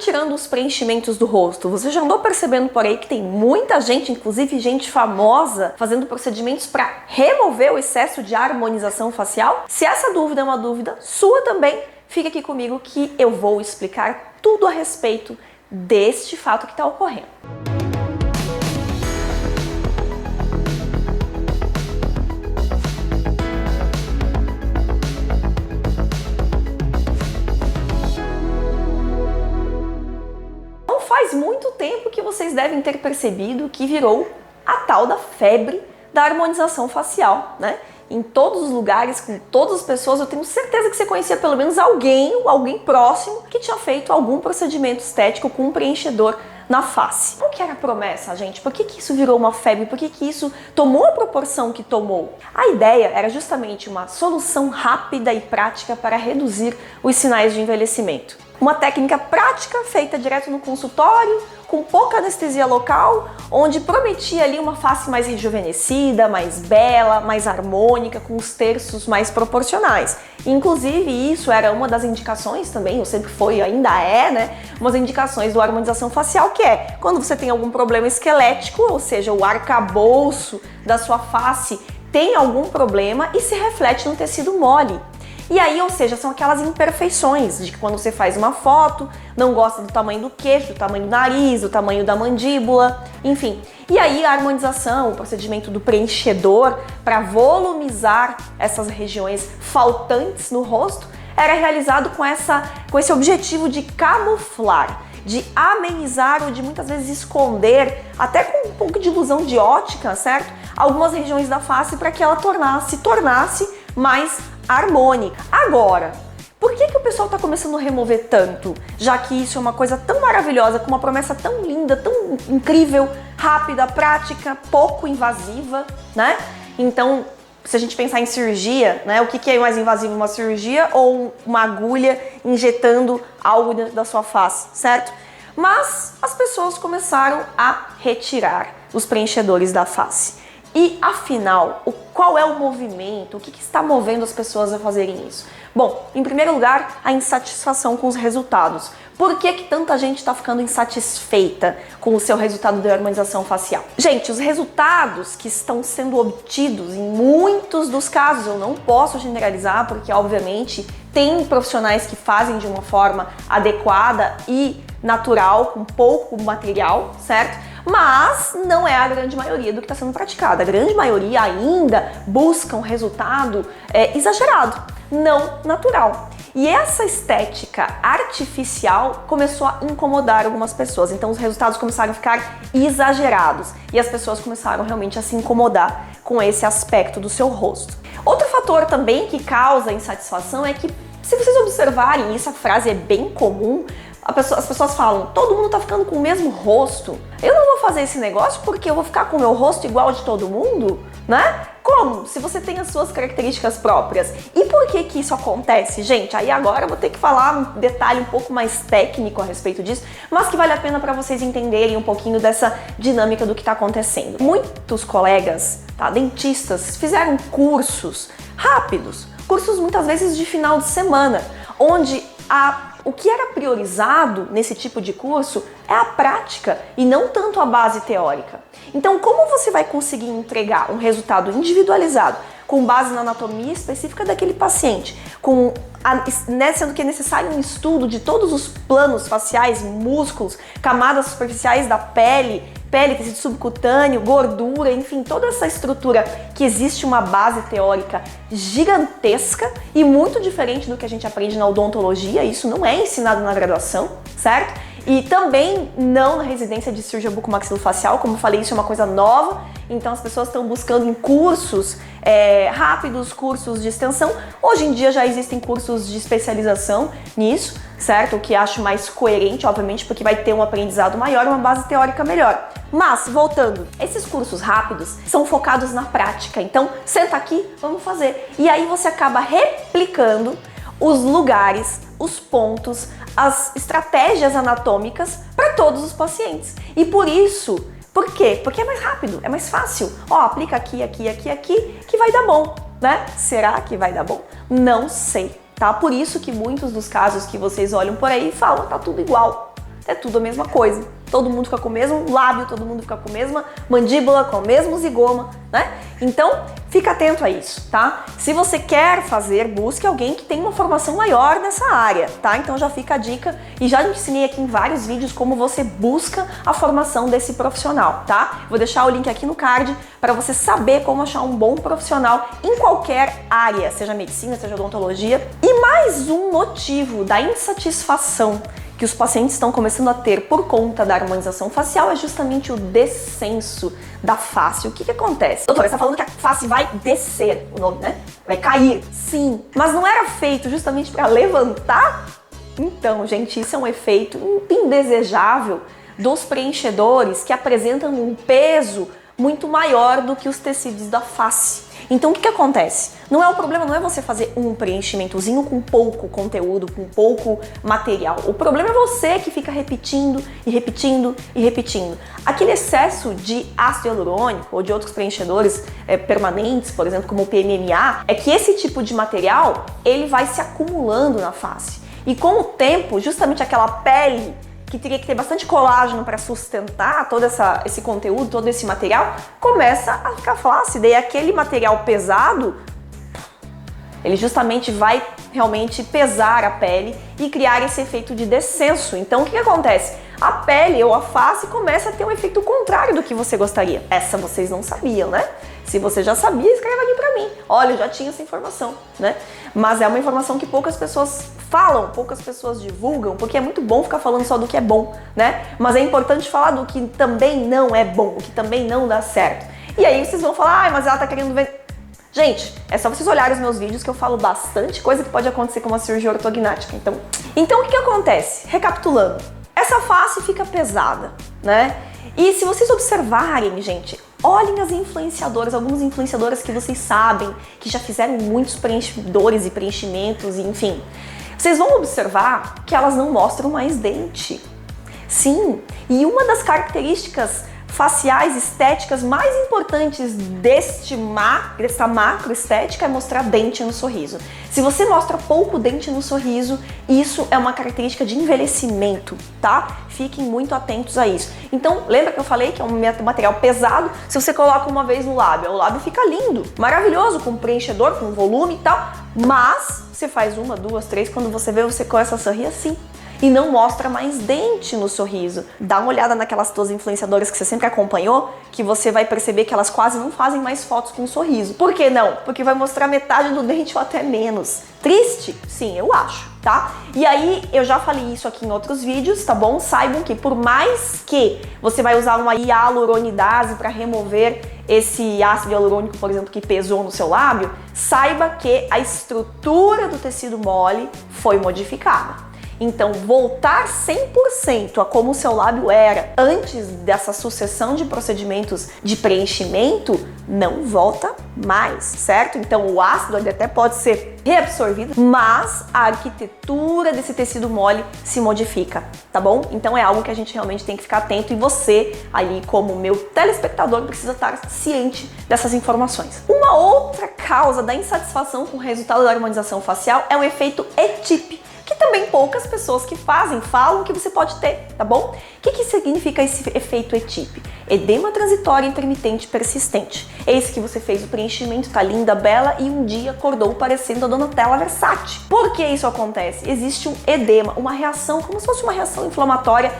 tirando os preenchimentos do rosto, você já andou percebendo por aí que tem muita gente, inclusive gente famosa, fazendo procedimentos para remover o excesso de harmonização facial? Se essa dúvida é uma dúvida sua também, fica aqui comigo que eu vou explicar tudo a respeito deste fato que está ocorrendo. Faz muito tempo que vocês devem ter percebido que virou a tal da febre da harmonização facial, né? Em todos os lugares, com todas as pessoas, eu tenho certeza que você conhecia pelo menos alguém próximo que tinha feito algum procedimento estético com um preenchedor na face. Qual que era a promessa, gente? Por que isso virou uma febre? Por que isso tomou a proporção que tomou? A ideia era justamente uma solução rápida e prática para reduzir os sinais de envelhecimento. Uma técnica prática feita direto no consultório, com pouca anestesia local, onde prometia ali uma face mais rejuvenescida, mais bela, mais harmônica, com os terços mais proporcionais. Inclusive, isso era uma das indicações também, ou sempre foi, ainda é, né? Umas indicações do harmonização facial, que é quando você tem algum problema esquelético, ou seja, o arcabouço da sua face tem algum problema e se reflete no tecido mole. E aí, ou seja, são aquelas imperfeições de que quando você faz uma foto, não gosta do tamanho do queixo, do tamanho do nariz, do tamanho da mandíbula, enfim. E aí a harmonização, o procedimento do preenchedor para volumizar essas regiões faltantes no rosto era realizado com esse objetivo de camuflar, de amenizar ou de muitas vezes esconder, até com um pouco de ilusão de ótica, certo? Algumas regiões da face para que ela tornasse mais harmônica. Agora, por que o pessoal está começando a remover tanto? Já que isso é uma coisa tão maravilhosa, com uma promessa tão linda, tão incrível, rápida, prática, pouco invasiva, né? Então, se a gente pensar em cirurgia, né? O que é mais invasivo, uma cirurgia ou uma agulha injetando algo dentro da sua face, certo? Mas as pessoas começaram a retirar os preenchedores da face. E afinal, qual é o movimento? O que está movendo as pessoas a fazerem isso? Bom, em primeiro lugar, a insatisfação com os resultados. Por que tanta gente está ficando insatisfeita com o seu resultado de harmonização facial? Gente, os resultados que estão sendo obtidos em muitos dos casos, eu não posso generalizar porque obviamente tem profissionais que fazem de uma forma adequada e natural, com pouco material, certo? Mas não é a grande maioria do que está sendo praticado. A grande maioria ainda busca um resultado exagerado, não natural. E essa estética artificial começou a incomodar algumas pessoas. Então os resultados começaram a ficar exagerados e as pessoas começaram realmente a se incomodar com esse aspecto do seu rosto. Outro fator também que causa insatisfação é que, se vocês observarem, essa frase é bem comum, as pessoas falam, todo mundo tá ficando com o mesmo rosto. Eu não vou fazer esse negócio porque eu vou ficar com o meu rosto igual de todo mundo, né? Como? Se você tem as suas características próprias. E por que isso acontece, gente? Aí agora eu vou ter que falar um detalhe um pouco mais técnico a respeito disso, mas que vale a pena para vocês entenderem um pouquinho dessa dinâmica do que está acontecendo. Muitos colegas, dentistas, fizeram cursos rápidos, cursos muitas vezes de final de semana, onde o que era priorizado nesse tipo de curso é a prática e não tanto a base teórica. Então, como você vai conseguir entregar um resultado individualizado com base na anatomia específica daquele paciente, sendo que é necessário um estudo de todos os planos faciais, músculos, camadas superficiais da pele, tecido subcutâneo, gordura, enfim, toda essa estrutura que existe uma base teórica gigantesca e muito diferente do que a gente aprende na odontologia, isso não é ensinado na graduação, certo? E também não na residência de cirurgia bucomaxilofacial, como eu falei, isso é uma coisa nova, então as pessoas estão buscando em cursos rápidos, cursos de extensão. Hoje em dia já existem cursos de especialização nisso, certo? O que acho mais coerente, obviamente, porque vai ter um aprendizado maior e uma base teórica melhor. Mas, voltando, esses cursos rápidos são focados na prática, então senta aqui, vamos fazer. E aí você acaba replicando os lugares, os pontos, as estratégias anatômicas para todos os pacientes. E por isso, por quê? Porque é mais rápido, é mais fácil. Aplica aqui, aqui, aqui, aqui, que vai dar bom, né? Será que vai dar bom? Não sei, tá? Por isso que muitos dos casos que vocês olham por aí falam, tá tudo igual. é tudo a mesma coisa. Todo mundo fica com o mesmo lábio, todo mundo fica com a mesma mandíbula, com o mesmo zigoma, né? Então, fica atento a isso, tá? Se você quer fazer, busque alguém que tenha uma formação maior nessa área, tá? Então já fica a dica e já ensinei aqui em vários vídeos como você busca a formação desse profissional, tá? Vou deixar o link aqui no card para você saber como achar um bom profissional em qualquer área, seja medicina, seja odontologia. E mais um motivo da insatisfação que os pacientes estão começando a ter por conta da harmonização facial é justamente o descenso da face. O que acontece? Doutora, você está falando que a face vai descer, o nome, né? Vai cair. Sim, mas não era feito justamente para levantar? Então, gente, isso é um efeito indesejável dos preenchedores que apresentam um peso muito maior do que os tecidos da face. Então, o que acontece? O problema não é você fazer um preenchimentozinho com pouco conteúdo, com pouco material. O problema é você que fica repetindo e repetindo e repetindo. Aquele excesso de ácido hialurônico ou de outros preenchedores permanentes, por exemplo, como o PMMA, é que esse tipo de material, ele vai se acumulando na face. E com o tempo, justamente aquela pele que teria que ter bastante colágeno para sustentar todo esse conteúdo, todo esse material, começa a ficar flácida. E aquele material pesado, ele justamente vai realmente pesar a pele e criar esse efeito de descenso. Então, o que acontece? A pele ou a face começa a ter um efeito contrário do que você gostaria. Essa vocês não sabiam, né? Se você já sabia, escreva aqui pra mim. Olha, eu já tinha essa informação, né? Mas é uma informação que poucas pessoas falam, poucas pessoas divulgam, porque é muito bom ficar falando só do que é bom, né? Mas é importante falar do que também não é bom, o que também não dá certo. E aí vocês vão falar, mas ela tá querendo ver... Gente, é só vocês olharem os meus vídeos que eu falo bastante coisa que pode acontecer com uma cirurgia ortognática. Então o que acontece? Recapitulando, essa face fica pesada, né? E se vocês observarem, gente, olhem as influenciadoras, algumas influenciadoras que vocês sabem, que já fizeram muitos preenchidores e preenchimentos, e enfim. Vocês vão observar que elas não mostram mais dente. Sim, e uma das características faciais estéticas mais importantes dessa macroestética é mostrar dente no sorriso. Se você mostra pouco dente no sorriso, isso é uma característica de envelhecimento, tá? Fiquem muito atentos a isso. Então, lembra que eu falei que é um material pesado? Se você coloca uma vez no lábio, o lábio fica lindo, maravilhoso, com preenchedor, com volume e tal, mas você faz uma, duas, três, quando você vê, você começa a sorrir assim. E não mostra mais dente no sorriso. Dá uma olhada naquelas duas influenciadoras que você sempre acompanhou, que você vai perceber que elas quase não fazem mais fotos com um sorriso. Por que não? Porque vai mostrar metade do dente ou até menos. Triste? Sim, eu acho, tá? E aí, eu já falei isso aqui em outros vídeos, tá bom? Saibam que por mais que você vai usar uma hialuronidase para remover esse ácido hialurônico, por exemplo, que pesou no seu lábio, saiba que a estrutura do tecido mole foi modificada. Então, voltar 100% a como o seu lábio era antes dessa sucessão de procedimentos de preenchimento, não volta mais, certo? Então, o ácido ele até pode ser reabsorvido, mas a arquitetura desse tecido mole se modifica, tá bom? Então, é algo que a gente realmente tem que ficar atento e você, ali como meu telespectador, precisa estar ciente dessas informações. Uma outra causa da insatisfação com o resultado da harmonização facial é o efeito ETIP, que também poucas pessoas que falam que você pode ter, tá bom? O que significa esse efeito ETIP? Edema transitório intermitente persistente. Eis que você fez o preenchimento, tá linda, bela, e um dia acordou parecendo a Donatella Versace. Por que isso acontece? Existe um edema, uma reação, como se fosse uma reação inflamatória,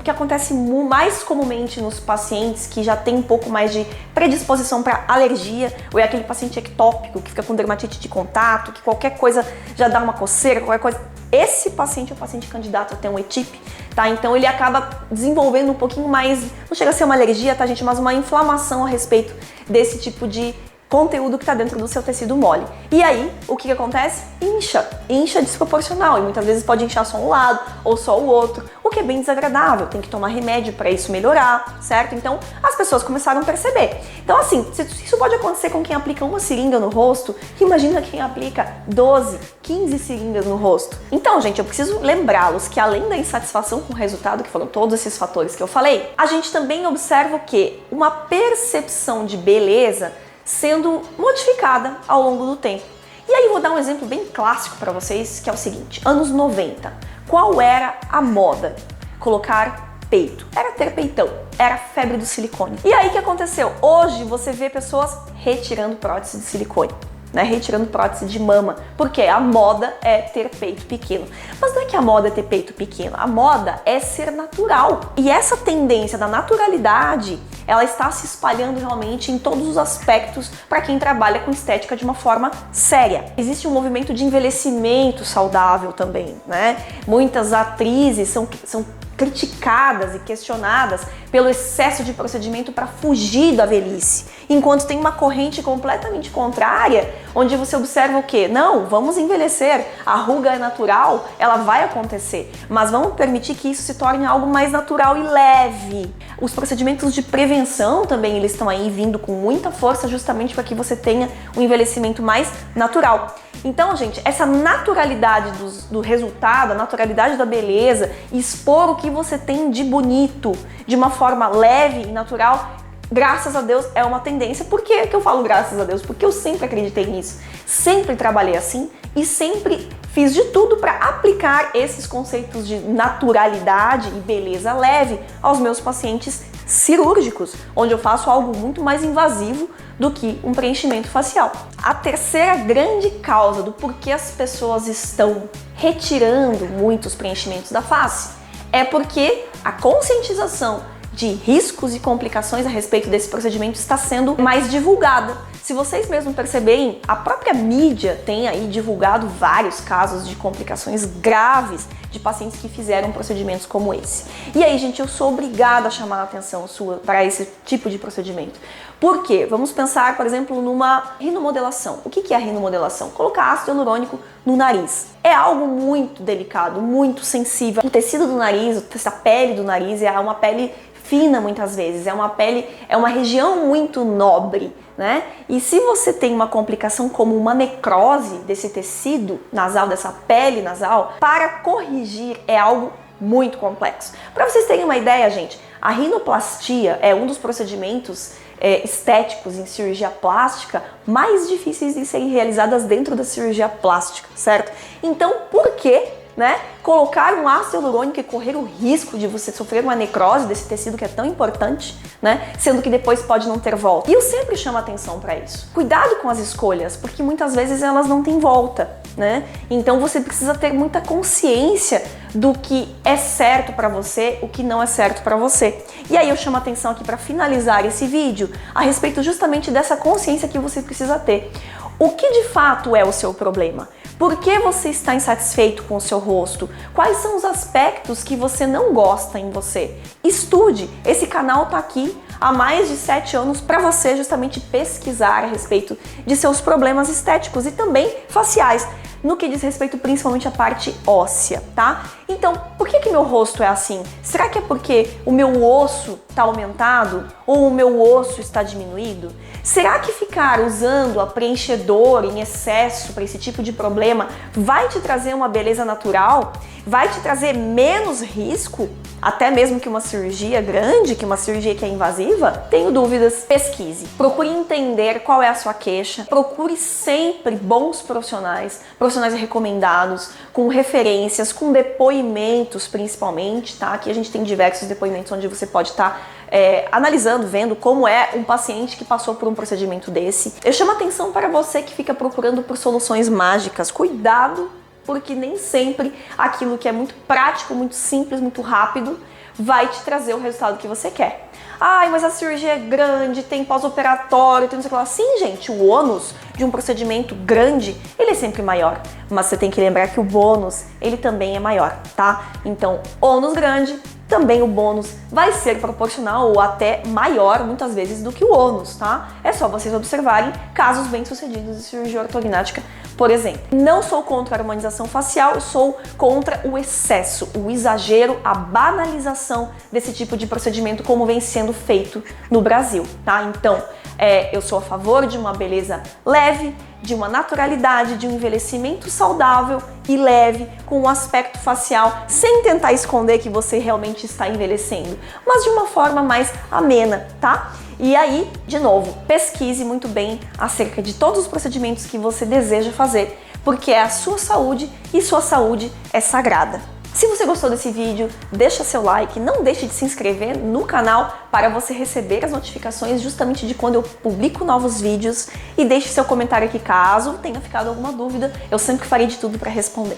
que acontece mais comumente nos pacientes que já tem um pouco mais de predisposição para alergia, ou é aquele paciente ectópico que fica com dermatite de contato, que qualquer coisa já dá uma coceira, qualquer coisa. Esse paciente é o paciente candidato a ter um ETIP, tá? Então ele acaba desenvolvendo um pouquinho mais, não chega a ser uma alergia, tá, gente? Mas uma inflamação a respeito desse tipo de conteúdo que está dentro do seu tecido mole. E aí, o que acontece? Incha desproporcional, e muitas vezes pode inchar só um lado ou só o outro, o que é bem desagradável, tem que tomar remédio para isso melhorar, certo? Então, as pessoas começaram a perceber. Então, assim, se isso pode acontecer com quem aplica uma seringa no rosto, imagina quem aplica 12, 15 seringas no rosto. Então, gente, eu preciso lembrá-los que além da insatisfação com o resultado, que foram todos esses fatores que eu falei, a gente também observa o quê? Uma percepção de beleza sendo modificada ao longo do tempo. E aí vou dar um exemplo bem clássico para vocês, que é o seguinte: anos 90. Qual era a moda? colocar peito, era ter peitão, era a febre do silicone. E aí o que aconteceu? Hoje você vê pessoas retirando prótese de silicone, né? Retirando prótese de mama, porque a moda é ter peito pequeno. Mas não é que a moda é ter peito pequeno, a moda é ser natural. E essa tendência da naturalidade, ela está se espalhando realmente em todos os aspectos para quem trabalha com estética de uma forma séria. Existe um movimento de envelhecimento saudável também, né? Muitas atrizes são criticadas e questionadas pelo excesso de procedimento para fugir da velhice, enquanto tem uma corrente completamente contrária, onde você observa o quê? Não, vamos envelhecer, a ruga é natural, ela vai acontecer, mas vamos permitir que isso se torne algo mais natural e leve. Os procedimentos de prevenção também, eles estão aí vindo com muita força justamente para que você tenha um envelhecimento mais natural. Então, gente, essa naturalidade do resultado, a naturalidade da beleza, expor o que você tem de bonito de uma forma leve e natural, graças a Deus, é uma tendência. Por que eu falo graças a Deus? Porque eu sempre acreditei nisso, sempre trabalhei assim e sempre fiz de tudo para aplicar esses conceitos de naturalidade e beleza leve aos meus pacientes cirúrgicos, onde eu faço algo muito mais invasivo do que um preenchimento facial. A terceira grande causa do porquê as pessoas estão retirando muitos preenchimentos da face é porque a conscientização de riscos e complicações a respeito desse procedimento está sendo mais divulgada. Se vocês mesmos perceberem, a própria mídia tem aí divulgado vários casos de complicações graves de pacientes que fizeram procedimentos como esse. E aí, gente, eu sou obrigada a chamar a atenção sua para esse tipo de procedimento. Por quê? Vamos pensar, por exemplo, numa rinomodelação. O que é a rinomodelação? Colocar ácido hialurônico no nariz. É algo muito delicado, muito sensível. O tecido do nariz, a pele do nariz é uma pele fina muitas vezes, é uma região muito nobre, né? E se você tem uma complicação como uma necrose desse tecido nasal, dessa pele nasal, para corrigir é algo muito complexo. Para vocês terem uma ideia, gente, a rinoplastia é um dos procedimentos estéticos em cirurgia plástica mais difíceis de serem realizadas dentro da cirurgia plástica, certo? Então, por que colocar um ácido hialurônico e correr o risco de você sofrer uma necrose desse tecido que é tão importante, né? Sendo que depois pode não ter volta. E eu sempre chamo atenção para isso. Cuidado com as escolhas, porque muitas vezes elas não têm volta, né? Então você precisa ter muita consciência do que é certo para você, o que não é certo para você. E aí eu chamo atenção aqui para finalizar esse vídeo a respeito justamente dessa consciência que você precisa ter. O que de fato é o seu problema? Por que você está insatisfeito com o seu rosto? Quais são os aspectos que você não gosta em você? Estude! Esse canal está aqui há mais de 7 anos para você justamente pesquisar a respeito de seus problemas estéticos e também faciais, no que diz respeito principalmente à parte óssea, tá? Então, por que meu rosto é assim? Será que é porque o meu osso está aumentado ou o meu osso está diminuído? Será que ficar usando a preenchedor em excesso para esse tipo de problema vai te trazer uma beleza natural? Vai te trazer menos risco? Até mesmo que uma cirurgia grande, que uma cirurgia que é invasiva? Tenho dúvidas? Pesquise. Procure entender qual é a sua queixa. Procure sempre bons profissionais recomendados, com referências, com depoimentos principalmente, tá? Aqui a gente tem diversos depoimentos onde você pode estar analisando, vendo como é um paciente que passou por um procedimento desse. Eu chamo atenção para você que fica procurando por soluções mágicas. Cuidado, porque nem sempre aquilo que é muito prático, muito simples, muito rápido, vai te trazer o resultado que você quer. Ai, mas a cirurgia é grande, tem pós-operatório, tem não sei o que lá. Sim, gente, o ônus de um procedimento grande, ele é sempre maior. Mas você tem que lembrar que o bônus, ele também é maior, tá? Então, ônus grande, também o bônus vai ser proporcional ou até maior, muitas vezes, do que o ônus, tá? É só vocês observarem casos bem-sucedidos de cirurgia ortognática, por exemplo. Não sou contra a harmonização facial, eu sou contra o excesso, o exagero, a banalização desse tipo de procedimento como vem sendo feito no Brasil, tá? Então, eu sou a favor de uma beleza leve, de uma naturalidade, de um envelhecimento saudável e leve, com um aspecto facial, sem tentar esconder que você realmente está envelhecendo, mas de uma forma mais amena, tá? E aí, de novo, pesquise muito bem acerca de todos os procedimentos que você deseja fazer, porque é a sua saúde e sua saúde é sagrada. Se você gostou desse vídeo, deixa seu like, não deixe de se inscrever no canal para você receber as notificações justamente de quando eu publico novos vídeos, e deixe seu comentário aqui caso tenha ficado alguma dúvida, eu sempre farei de tudo para responder.